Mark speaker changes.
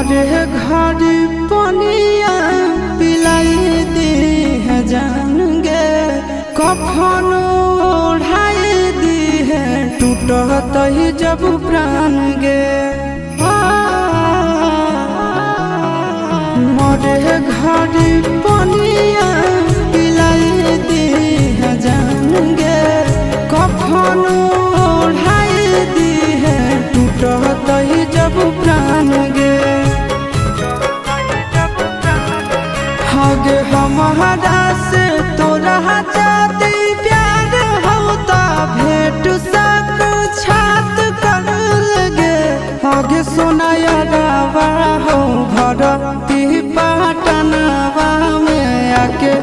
Speaker 1: मरे घर पनिया पिलाई दी है जान गे कफन ओढ़ाई दी है टूटत ही जब प्राण गे मरे घर पनिया पिलाई दी है जान गे कफन ओढ़ाई दी है टूटत ही जब प्राण गे हगे हमारा से तोरा जाती प्यार होता भेंट सक छात कर लगे हगे सोनाया गावा हो भरती पाटनवा में आके